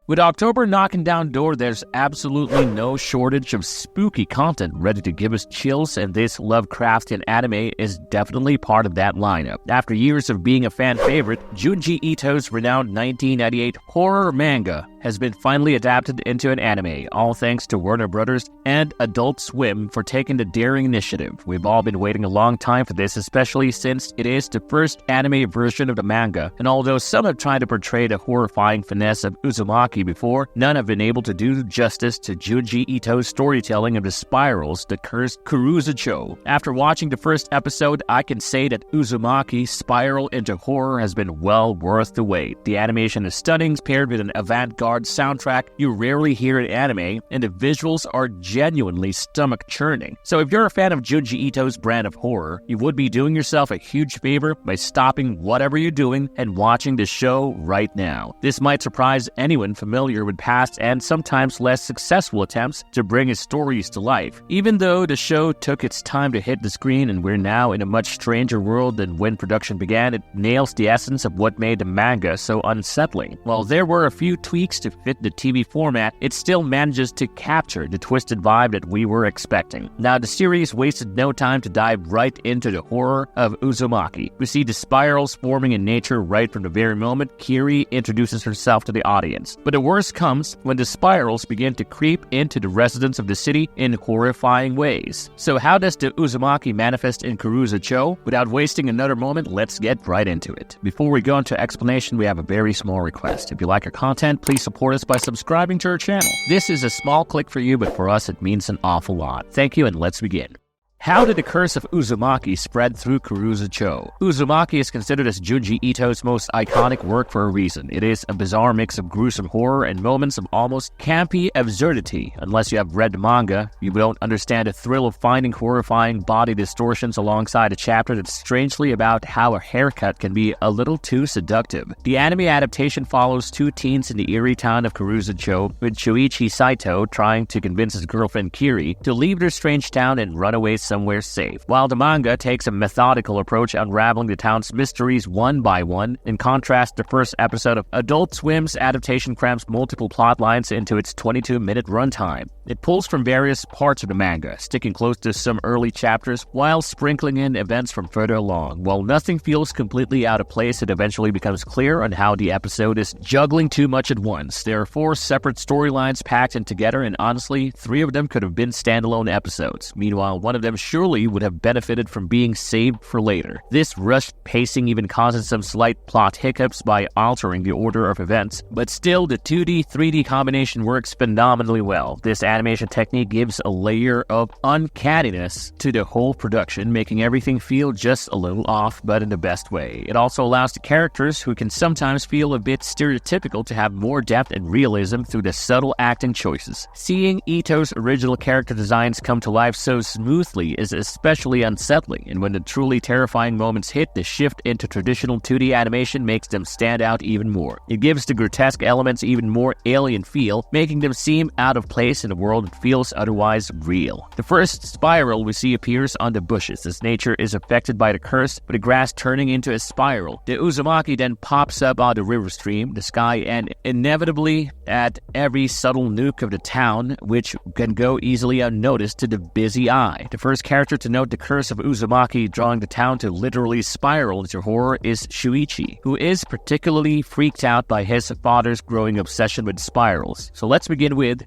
With October knocking down door, there's absolutely no shortage of spooky content ready to give us chills, and this Lovecraftian anime is definitely part of that lineup. After years of being a fan favorite, Junji Ito's renowned 1998 horror manga has been finally adapted into an anime, all thanks to Warner Brothers and Adult Swim for taking the daring initiative. We've all been waiting a long time for this, especially since it is the first anime version of the manga, and although some have tried to portray the horrifying finesse of Uzumaki before, none have been able to do justice to Junji Ito's storytelling of the spirals that cursed Kurouzu. After watching the first episode, I can say that Uzumaki's spiral into horror has been well worth the wait. The animation is stunning, paired with an avant-garde soundtrack you rarely hear in anime, and the visuals are genuinely stomach-churning. So if you're a fan of Junji Ito's brand of horror, you would be doing yourself a huge favor by stopping whatever you're doing and watching the show right now. This might surprise anyone familiar with past and sometimes less successful attempts to bring his stories to life. Even though the show took its time to hit the screen and we're now in a much stranger world than when production began, it nails the essence of what made the manga so unsettling. While there were a few tweaks to fit the TV format, it still manages to capture the twisted vibe that we were expecting. Now, the series wasted no time to dive right into the horror of Uzumaki. We see the spirals forming in nature right from the very moment Kiri introduces herself to the audience. But the worst comes when the spirals begin to creep into the residents of the city in horrifying ways. So how does the Uzumaki manifest in Kurouzu? Without wasting another moment, let's get right into it. Before we go into explanation, we have a very small request. If you like our content, please support us by subscribing to our channel. This is a small click for you, but for us it means an awful lot. Thank you, and let's begin. How did the Curse of Uzumaki spread through Kurouzu? Uzumaki is considered as Junji Ito's most iconic work for a reason. It is a bizarre mix of gruesome horror and moments of almost campy absurdity. Unless you have read the manga, you don't understand the thrill of finding horrifying body distortions alongside a chapter that's strangely about how a haircut can be a little too seductive. The anime adaptation follows two teens in the eerie town of Kurouzu, with Shuichis Father trying to convince his girlfriend Kiri to leave their strange town and run away somewhere safe, while the manga takes a methodical approach unraveling the town's mysteries one by one. In contrast, the first episode of Adult Swim's adaptation crams multiple plot lines into its 22-minute runtime. It pulls from various parts of the manga, sticking close to some early chapters while sprinkling in events from further along. While nothing feels completely out of place, it eventually becomes clear on how the episode is juggling too much at once. There are 4 separate storylines packed in together, and honestly, 3 of them could have been standalone episodes. Meanwhile, one of them surely would have benefited from being saved for later. This rushed pacing even causes some slight plot hiccups by altering the order of events, but still the 2D-3D combination works phenomenally well. This animation technique gives a layer of uncanniness to the whole production, making everything feel just a little off, but in the best way. It also allows the characters, who can sometimes feel a bit stereotypical, to have more depth and realism through the subtle acting choices. Seeing Ito's original character designs come to life so smoothly is especially unsettling, and when the truly terrifying moments hit, the shift into traditional 2D animation makes them stand out even more. It gives the grotesque elements even more alien feel, making them seem out of place in a world that feels otherwise real. The first spiral we see appears on the bushes, as nature is affected by the curse, with the grass turning into a spiral. The Uzumaki then pops up on the river stream, the sky, and inevitably at every subtle nook of the town, which can go easily unnoticed to the busy eye. The first character to note the Curse of Uzumaki drawing the town to literally spiral into horror is Shuichi, who is particularly freaked out by his father's growing obsession with spirals. So let's begin with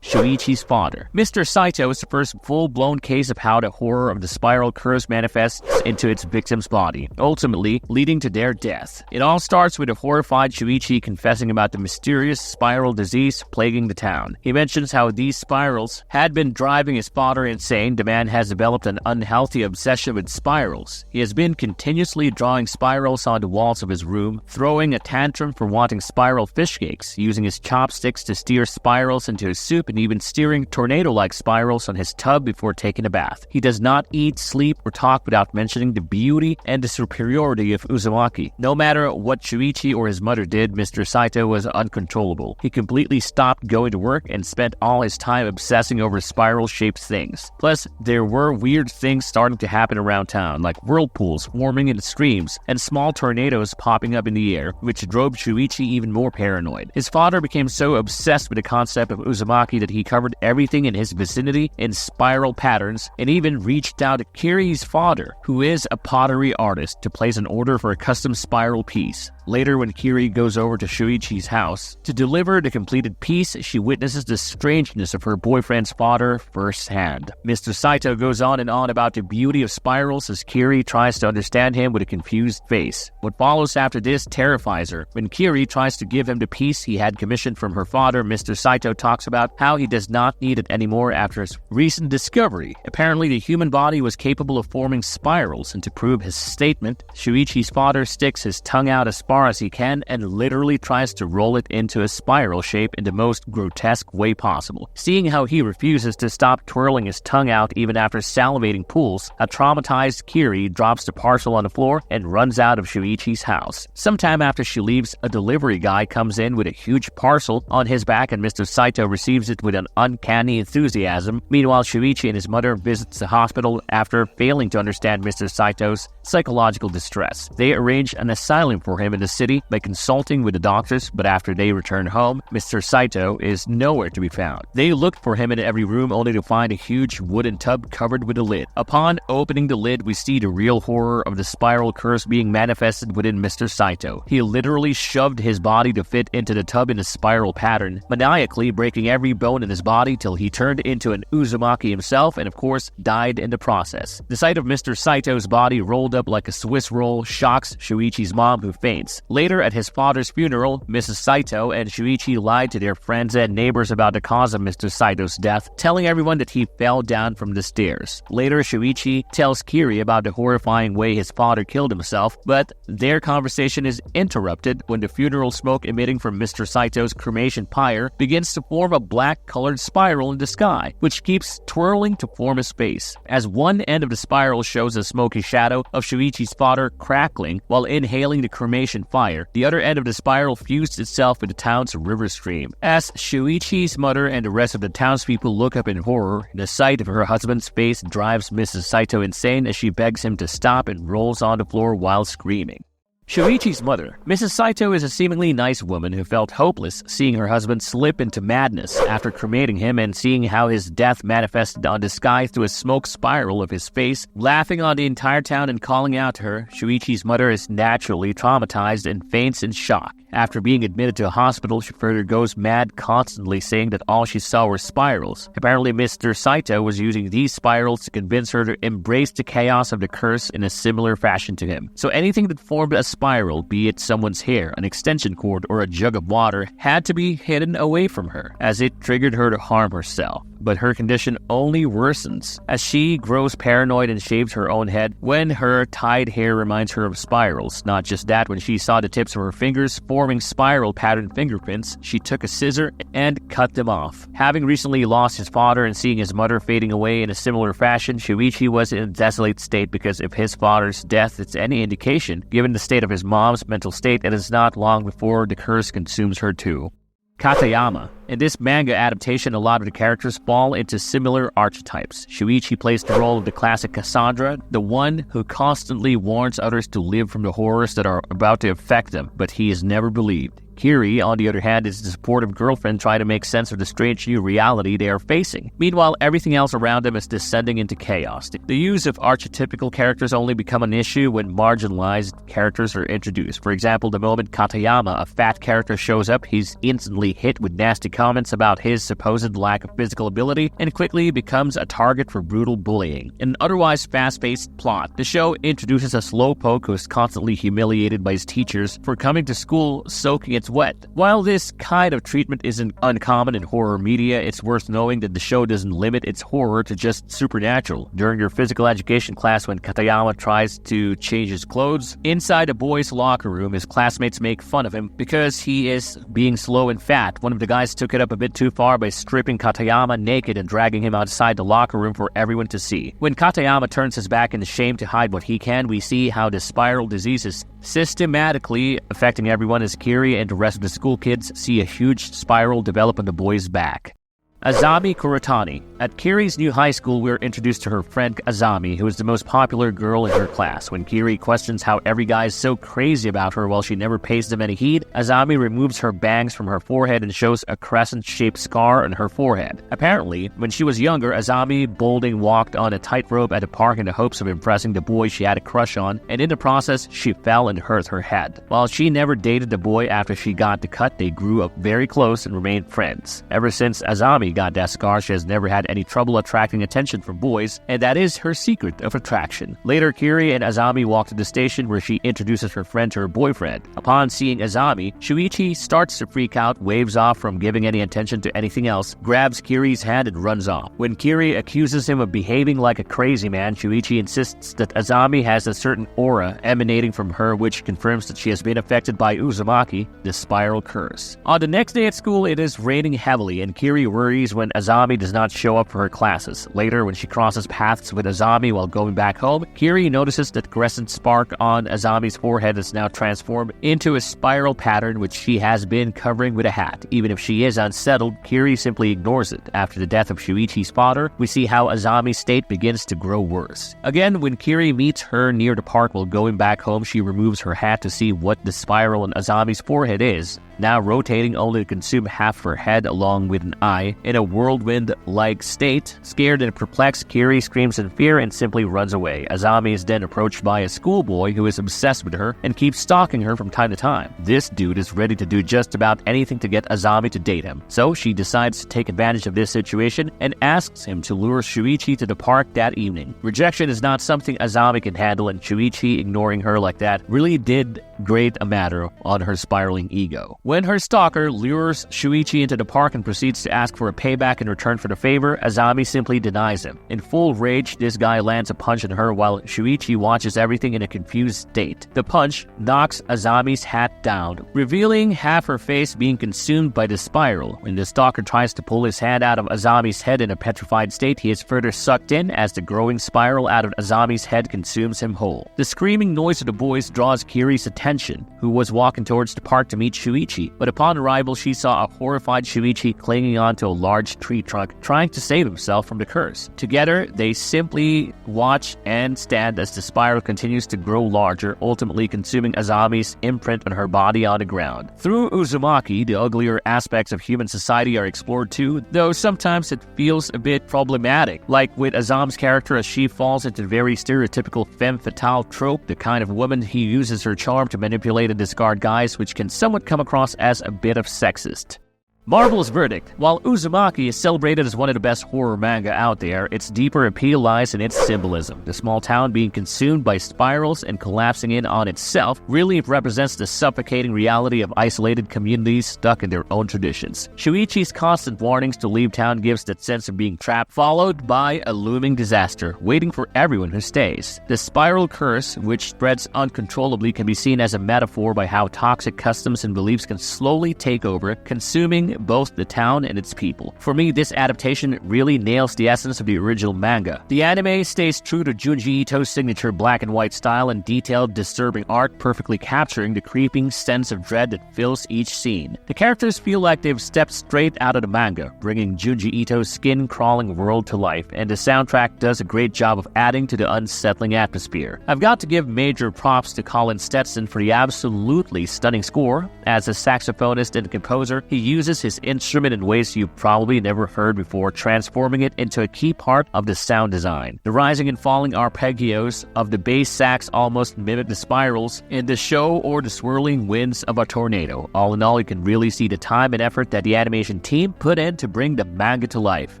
Shuichis Father. Mr. Saito is the first full-blown case of how the horror of the spiral curse manifests into its victim's body, ultimately leading to their death. It all starts with a horrified Shuichi confessing about the mysterious spiral disease plaguing the town. He mentions how these spirals had been driving his father insane. The man has developed an unhealthy obsession with spirals. He has been continuously drawing spirals on the walls of his room, throwing a tantrum for wanting spiral fish cakes, using his chopsticks to steer spirals into his soup, and even steering tornado-like spirals on his tub before taking a bath. He does not eat, sleep, or talk without mentioning the beauty and the superiority of Uzumaki. No matter what Shuichi or his mother did, Mr. Saito was uncontrollable. He completely stopped going to work and spent all his time obsessing over spiral-shaped things. Plus, there were weird things starting to happen around town, like whirlpools forming in the streams and small tornadoes popping up in the air, which drove Shuichi even more paranoid. His father became so obsessed with the concept of Uzumaki that he covered everything in his vicinity in spiral patterns and even reached out to Kiri's father, who is a pottery artist, to place an order for a custom spiral piece. Later, when Kiri goes over to Shuichi's house to deliver the completed piece, she witnesses the strangeness of her boyfriend's father firsthand. Mr. Saito goes on and on about the beauty of spirals as Kiri tries to understand him with a confused face. What follows after this terrifies her. When Kiri tries to give him the piece he had commissioned from her father, Mr. Saito talks about how he does not need it anymore after his recent discovery. Apparently, the human body was capable of forming spirals, and to prove his statement, Shuichi's father sticks his tongue out as far as he can and literally tries to roll it into a spiral shape in the most grotesque way possible. Seeing how he refuses to stop twirling his tongue out even after salivating pools, a traumatized Kiri drops the parcel on the floor and runs out of Shuichi's house. Sometime after she leaves, a delivery guy comes in with a huge parcel on his back, and Mr. Saito receives it with an uncanny enthusiasm. Meanwhile, Shuichi and his mother visits the hospital after failing to understand Mr. Saito's psychological distress. They arrange an asylum for him in the city by consulting with the doctors, but after they return home, Mr. Saito is nowhere to be found. They looked for him in every room only to find a huge wooden tub covered with a lid. Upon opening the lid, we see the real horror of the spiral curse being manifested within Mr. Saito. He literally shoved his body to fit into the tub in a spiral pattern, maniacally breaking every bone in his body till he turned into an Uzumaki himself and of course died in the process. The sight of Mr. Saito's body rolled up like a Swiss roll shocks Shuichi's mom, who faints. Later, at his father's funeral, Mrs. Saito and Shuichi lied to their friends and neighbors about the cause of Mr. Saito's death, telling everyone that he fell down from the stairs. Later, Shuichi tells Kiri about the horrifying way his father killed himself, but their conversation is interrupted when the funeral smoke emitting from Mr. Saito's cremation pyre begins to form a black-colored spiral in the sky, which keeps twirling to form a space. As one end of the spiral shows a smoky shadow of Shuichi's father crackling while inhaling the cremation fire, the other end of the spiral fused itself with the town's river stream. As Shuichi's mother and the rest of the townspeople look up in horror, the sight of her husband's face drives Mrs. Saito insane as she begs him to stop and rolls on the floor while screaming. Shuichi's mother. Mrs. Saito is a seemingly nice woman who felt hopeless seeing her husband slip into madness after cremating him and seeing how his death manifested on the sky through a smoke spiral of his face. Laughing on the entire town and calling out to her, Shuichi's mother is naturally traumatized and faints in shock. After being admitted to a hospital, she further goes mad, constantly saying that all she saw were spirals. Apparently, Mr. Saito was using these spirals to convince her to embrace the chaos of the curse in a similar fashion to him. So anything that formed a spiral, be it someone's hair, an extension cord, or a jug of water, had to be hidden away from her, as it triggered her to harm herself. But her condition only worsens as she grows paranoid and shaves her own head when her tied hair reminds her of spirals. Not just that, when she saw the tips of her fingers forming spiral pattern fingerprints, she took a scissor and cut them off. Having recently lost his father and seeing his mother fading away in a similar fashion, Shuichi was in a desolate state because if his father's death is any indication, given the state of his mom's mental state, it is not long before the curse consumes her too. Katayama. In this manga adaptation, a lot of the characters fall into similar archetypes. Shuichi plays the role of the classic Cassandra, the one who constantly warns others to live from the horrors that are about to affect them, but he is never believed. Kiri, on the other hand, is the supportive girlfriend trying to make sense of the strange new reality they are facing. Meanwhile, everything else around them is descending into chaos. The use of archetypical characters only become an issue when marginalized characters are introduced. For example, the moment Katayama, a fat character, shows up, he's instantly hit with nasty comments about his supposed lack of physical ability and quickly becomes a target for brutal bullying. In an otherwise fast-paced plot, the show introduces a slowpoke who is constantly humiliated by his teachers for coming to school soaking its gets wet. While this kind of treatment isn't uncommon in horror media, it's worth knowing that the show doesn't limit its horror to just supernatural. During your physical education class, when Katayama tries to change his clothes inside a boy's locker room, his classmates make fun of him because he is being slow and fat. One of the guys took it up a bit too far by stripping Katayama naked and dragging him outside the locker room for everyone to see. When Katayama turns his back in shame to hide what he can, we see how the spiral disease is systematically affecting everyone as Kiri and the rest of the school kids see a huge spiral develop on the boy's back. Azami Kuretani. At Kiri's new high school, we're introduced to her friend Azami, who is the most popular girl in her class. When Kiri questions how every guy is so crazy about her while she never pays them any heed, Azami removes her bangs from her forehead and shows a crescent-shaped scar on her forehead. Apparently, when she was younger, Azami bolding walked on a tightrope at a park in the hopes of impressing the boy she had a crush on, and in the process, she fell and hurt her head. While she never dated the boy after she got the cut, they grew up very close and remained friends. Ever since Azami got that scar, she has never had any trouble attracting attention from boys, and that is her secret of attraction. Later, Kiri and Azami walk to the station where she introduces her friend to her boyfriend. Upon seeing Azami, Shuichi starts to freak out, waves off from giving any attention to anything else, grabs Kiri's hand and runs off. When Kiri accuses him of behaving like a crazy man, Shuichi insists that Azami has a certain aura emanating from her which confirms that she has been affected by Uzumaki, the spiral curse. On the next day at school, it is raining heavily, and Kiri worries when Azami does not show up for her classes. Later, when she crosses paths with Azami while going back home, Kiri notices that the crescent spark on Azami's forehead is now transformed into a spiral pattern which she has been covering with a hat. Even if she is unsettled, Kiri simply ignores it. After the death of Shuichi's father, we see how Azami's state begins to grow worse. Again, when Kiri meets her near the park while going back home, she removes her hat to see what the spiral on Azami's forehead is, now rotating only to consume half her head along with an eye. In a whirlwind-like state, scared and perplexed, Kiri screams in fear and simply runs away. Azami is then approached by a schoolboy who is obsessed with her and keeps stalking her from time to time. This dude is ready to do just about anything to get Azami to date him, so she decides to take advantage of this situation and asks him to lure Shuichi to the park that evening. Rejection is not something Azami can handle, and Shuichi ignoring her like that really did grate a matter on her spiraling ego. When her stalker lures Shuichi into the park and proceeds to ask for a payback in return for the favor, Azami simply denies him. In full rage, this guy lands a punch on her while Shuichi watches everything in a confused state. The punch knocks Azami's hat down, revealing half her face being consumed by the spiral. When the stalker tries to pull his hand out of Azami's head in a petrified state, he is further sucked in as the growing spiral out of Azami's head consumes him whole. The screaming noise of the boys draws Kiri's attention, who was walking towards the park to meet Shuichi. But upon arrival, she saw a horrified Shuichi clinging onto a large tree trunk, trying to save himself from the curse. Together, they simply watch and stand as the spiral continues to grow larger, ultimately consuming Azami's imprint on her body on the ground. Through Uzumaki, the uglier aspects of human society are explored too, though sometimes it feels a bit problematic, like with Azam's character as she falls into the very stereotypical femme fatale trope, the kind of woman who uses her charm to manipulate and discard guys, which can somewhat come across as a bit of sexist. Marvel's verdict. While Uzumaki is celebrated as one of the best horror manga out there, its deeper appeal lies in its symbolism. The small town being consumed by spirals and collapsing in on itself really represents the suffocating reality of isolated communities stuck in their own traditions. Shuichi's constant warnings to leave town gives that sense of being trapped, followed by a looming disaster waiting for everyone who stays. The spiral curse, which spreads uncontrollably, can be seen as a metaphor by how toxic customs and beliefs can slowly take over, consuming both the town and its people. For me, this adaptation really nails the essence of the original manga. The anime stays true to Junji Ito's signature black and white style and detailed, disturbing art, perfectly capturing the creeping sense of dread that fills each scene. The characters feel like they've stepped straight out of the manga, bringing Junji Ito's skin-crawling world to life, and the soundtrack does a great job of adding to the unsettling atmosphere. I've got to give major props to Colin Stetson for the absolutely stunning score. As a saxophonist and composer, he uses uses his instrument in ways you've probably never heard before, transforming it into a key part of the sound design. The rising and falling arpeggios of the bass sax almost mimic the spirals in the show or the swirling winds of a tornado. All in all, you can really see the time and effort that the animation team put in to bring the manga to life.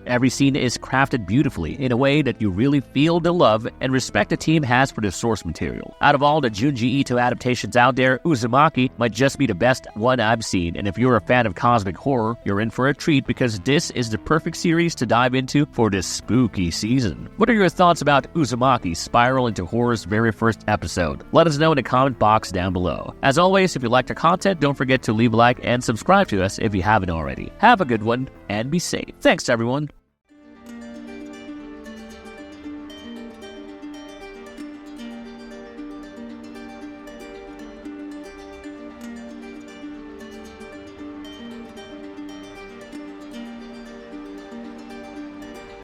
Every scene is crafted beautifully in a way that you really feel the love and respect the team has for the source material. Out of all the Junji Ito adaptations out there, Uzumaki might just be the best one I've seen, and if you're a fan of cosmic horror, you're in for a treat because this is the perfect series to dive into for this spooky season. What are your thoughts about Uzumaki Spiral into Horror's very first episode? Let us know in the comment box down below. As always, if you like the content, don't forget to leave a like and subscribe to us if you haven't already. Have a good one and be safe. Thanks everyone.